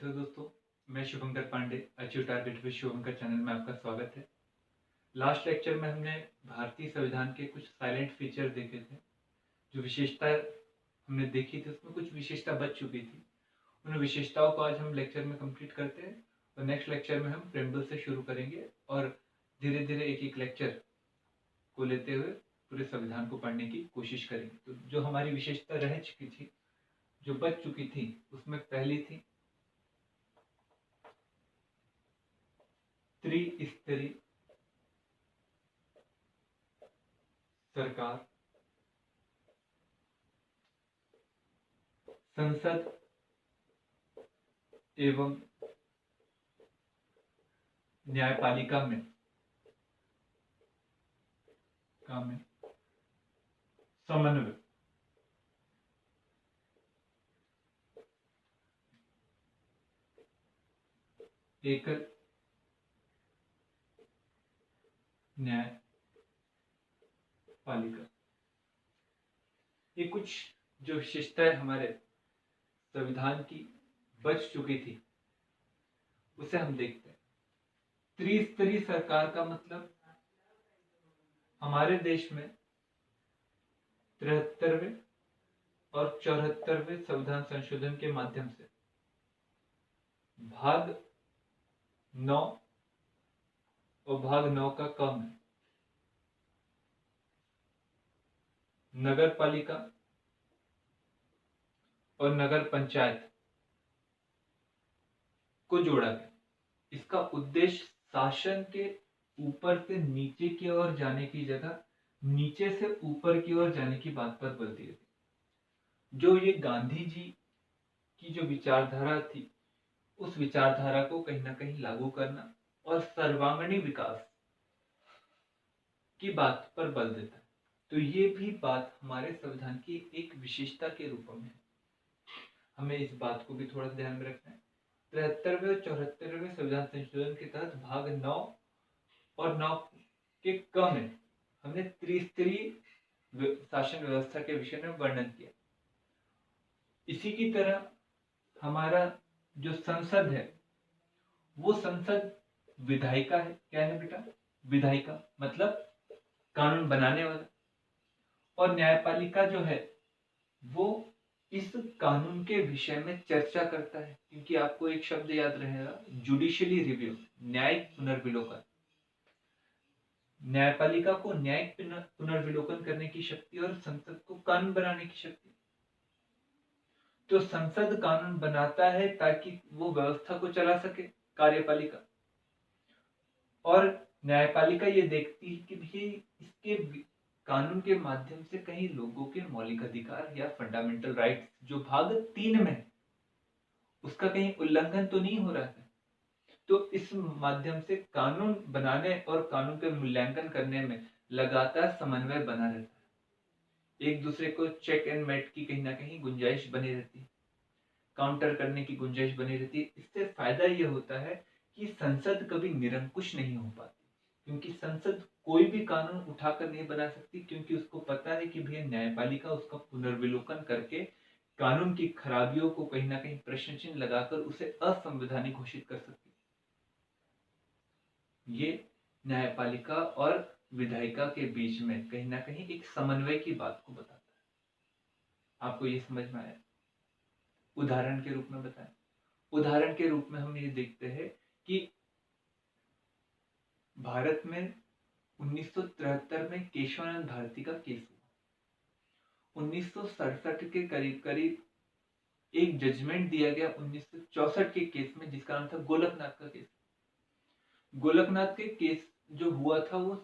कैसे हो दोस्तों। मैं Shubhankar Pandey, achieve target with Shubhankar channel में आपका स्वागत है। लास्ट लेक्चर में हमने भारतीय संविधान के कुछ साइलेंट फीचर देखे थे। जो विशेषता हमने देखी थी उसमें कुछ विशेषता बच चुकी थी। उन विशेषताओं को आज हम लेक्चर में कंप्लीट करते हैं और नेक्स्ट लेक्चर में हम प्रेम्बल से शुरू करेंगे और धीरे धीरे एक एक लेक्चर को लेते हुए पूरे संविधान को पढ़ने की कोशिश करेंगे। तो जो हमारी विशेषता रह चुकी थी, जो बच चुकी थी, उसमें पहली थी त्रिस्तरीय सरकार, संसद एवं न्यायपालिका में समन्वय। एकल न्यायपालिका। ये कुछ जो विशेषताएं हमारे संविधान की बच चुकी थी उसे हम देखते हैं। त्रिस्तरीय सरकार का मतलब हमारे देश में 73वें और 74वें संविधान संशोधन के माध्यम से भाग 9 और भाग 9 का क में नगर पालिका और नगर पंचायत को जोड़ा गया। इसका उद्देश्य शासन के ऊपर से नीचे की ओर जाने की जगह नीचे से ऊपर की ओर जाने की बात पर बल दिया गया। जो ये गांधी जी की जो विचारधारा थी, उस विचारधारा को कहीं ना कहीं लागू करना और सर्वांगीण विकास की बात पर बल देता है। तो ये भी बात हमारे संविधान की एक विशेषता के रूप में है। हमें इस बात को भी थोड़ा ध्यान में रखना है। 73वें और 74वें संविधान संशोधन के तहत भाग 9 और 9 के क में हमने त्रिस्तरीय शासन व्यवस्था के विषय में वर्णन किया। इसी की तरह हमारा जो संसद है वो संसद विधायिका है। क्या है बेटा? विधायिका मतलब कानून बनाने वाला। और न्यायपालिका जो है वो इस कानून के विषय में चर्चा करता है, क्योंकि आपको एक शब्द याद रहेगा, जुडिशियली रिव्यू, न्यायिक पुनर्विलोकन। न्यायपालिका को न्यायिक पुनर्विलोकन करने की शक्ति और संसद को कानून बनाने की शक्ति। तो संसद कानून बनाता है ताकि वो व्यवस्था को चला सके, कार्यपालिका, और न्यायपालिका ये देखती है कि भी इसके कानून के माध्यम से कहीं लोगों के मौलिक अधिकार या फंडामेंटल राइट्स जो भाग 3 में उसका कहीं उल्लंघन तो नहीं हो रहा है। तो इस माध्यम से कानून बनाने और कानून के मूल्यांकन करने में लगातार समन्वय बना रहता है। एक दूसरे को चेक एंड मेट की कहीं ना कहीं गुंजाइश बनी रहती है, काउंटर करने की गुंजाइश बनी रहती है। इससे फायदा यह होता है कि संसद कभी निरंकुश नहीं हो पाती, क्योंकि संसद कोई भी कानून उठाकर नहीं बना सकती, क्योंकि उसको पता है कि भैया न्यायपालिका उसका पुनर्विलोकन करके कानून की खराबियों को कहीं ना कहीं प्रश्न चिन्ह लगाकर उसे असंवैधानिक घोषित कर सकती। ये न्यायपालिका और विधायिका के बीच में कहीं ना कहीं एक समन्वय की बात को बताता है। आपको ये समझ में आया? उदाहरण के रूप में बताएं। उदाहरण के रूप में हम ये देखते हैं कि भारत में 1973 में केशवानंद भारती का केस हुआ। 1967 के करीब करीब एक जजमेंट दिया गया 1964 के केस में, जिसका नाम था गोलकनाथ का केस। गोलकनाथ के केस जो हुआ था वो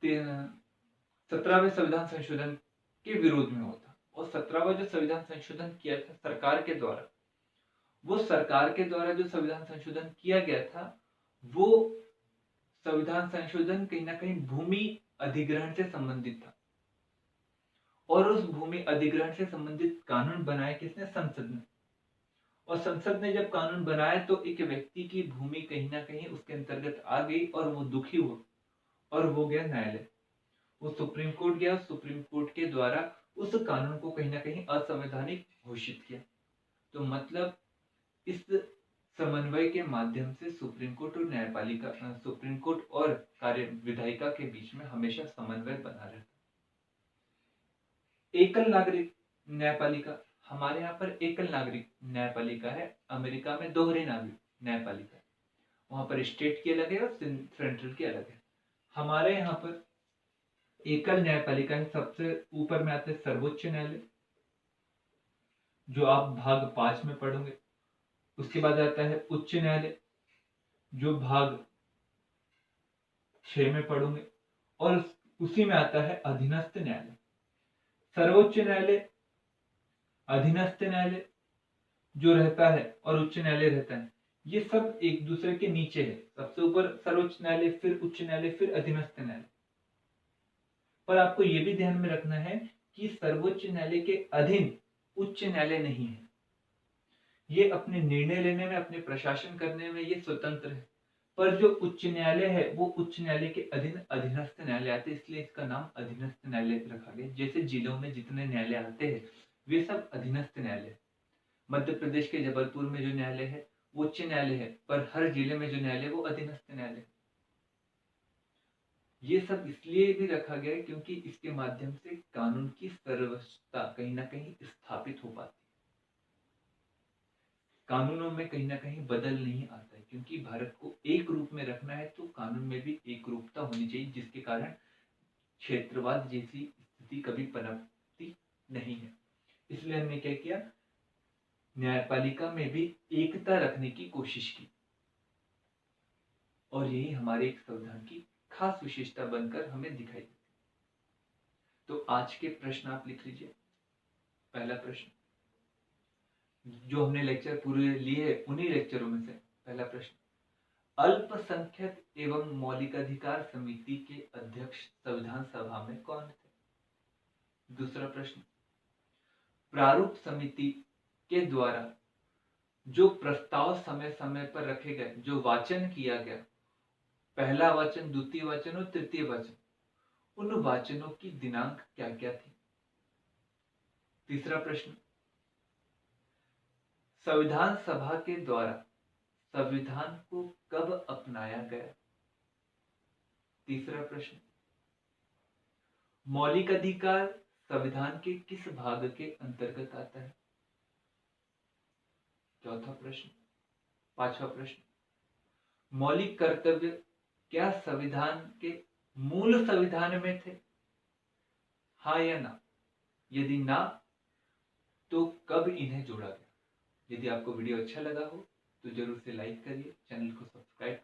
17वें संविधान संशोधन के विरोध में हुआ था। और 17वां जो संविधान संशोधन किया था सरकार के द्वारा, वो सरकार के द्वारा जो संविधान संशोधन किया गया था वो संविधान संशोधन कहीं ना कहीं भूमि अधिग्रहण से संबंधित था। और उस भूमि अधिग्रहण से संबंधित कानून बनाए किसने? संसद ने। और संसद ने जब कानून बनाया तो एक व्यक्ति की भूमि कहीं ना कहीं उसके अंतर्गत आ गई और वो दुखी हुआ और वो गया न्यायालय। वो सुप्रीम कोर्ट गया, सुप्रीम कोर्ट के द्वारा उस कानून को कहीं ना कहीं असंवैधानिक घोषित किया। तो मतलब इस समन्वय के माध्यम से सुप्रीम कोर्ट और न्यायपालिका, सुप्रीम कोर्ट और कार्य विधायिका के बीच में हमेशा समन्वय बना रहता है। एकल नागरिक न्यायपालिका, हमारे यहाँ पर एकल नागरिक न्यायपालिका है, अमेरिका में दोहरे नागरिक न्यायपालिका है। वहां पर स्टेट की अलग है और सेंट्रल की अलग है। हमारे यहाँ पर एकल न्यायपालिका है। सबसे ऊपर में आते हैं सर्वोच्च न्यायालय, जो आप भाग 5 में पढ़ोगे। उसके बाद आता है उच्च न्यायालय, जो भाग 6 में पढ़ोगे। और उसी में आता है अधीनस्थ न्यायालय। सर्वोच्च न्यायालय, अधीनस्थ न्यायालय जो रहता है और उच्च न्यायालय रहता है, ये सब एक दूसरे के नीचे है। सबसे ऊपर सर्वोच्च न्यायालय, फिर उच्च न्यायालय, फिर अधीनस्थ न्यायालय। पर आपको यह भी ध्यान में रखना है कि सर्वोच्च न्यायालय के अधीन उच्च न्यायालय नहीं है। ये अपने निर्णय लेने में, अपने प्रशासन करने में ये स्वतंत्र है। पर जो उच्च न्यायालय है वो उच्च न्यायालय के अधीन अधीनस्थ न्यायालय आते हैं, इसलिए इसका नाम अधीनस्थ न्यायालय रखा गया। जैसे जिलों में जितने न्यायालय आते हैं वे सब अधीनस्थ न्यायालय। मध्य प्रदेश के जबलपुर में जो न्यायालय है वो उच्च न्यायालय है, पर हर जिले में जो न्यायालय वो अधीनस्थ न्यायालय। ये सब इसलिए भी रखा गया है क्योंकि इसके माध्यम से कानून की सर्वोच्चता कहीं ना कहीं स्थापित हो पाती है। कानूनों में कहीं ना कहीं बदल नहीं आता है, क्योंकि भारत को एक रूप में रखना है तो कानून में भी एक रूपता होनी चाहिए, जिसके कारण क्षेत्रवाद जैसी स्थिति कभी पनपती नहीं है। इसलिए हमने क्या किया, न्यायपालिका में भी एकता रखने की कोशिश की, और यही हमारे एक संविधान की खास विशेषता बनकर हमें दिखाई देती। तो आज के प्रश्न आप लिख लीजिए। पहला प्रश्न, जो हमने लेक्चर पूरे लिए उन्हीं लेक्चरों में से पहला प्रश्न, अल्पसंख्यक एवं मौलिकाधिकार समिति के अध्यक्ष संविधान सभा में कौन थे? दूसरा प्रश्न, प्रारूप समिति के द्वारा जो प्रस्ताव समय समय पर रखे गए, जो वाचन किया गया, पहला वाचन, द्वितीय वाचन और तृतीय वाचन, उन वाचनों की दिनांक क्या क्या थी? तीसरा प्रश्न, संविधान सभा के द्वारा संविधान को कब अपनाया गया? तीसरा प्रश्न, मौलिक अधिकार संविधान के किस भाग के अंतर्गत आता है? चौथा प्रश्न, पांचवा प्रश्न, मौलिक कर्तव्य क्या संविधान के मूल संविधान में थे? हाँ या ना? यदि ना, तो कब इन्हें जोड़ा गया? यदि आपको वीडियो अच्छा लगा हो तो जरूर से लाइक करिए, चैनल को सब्सक्राइब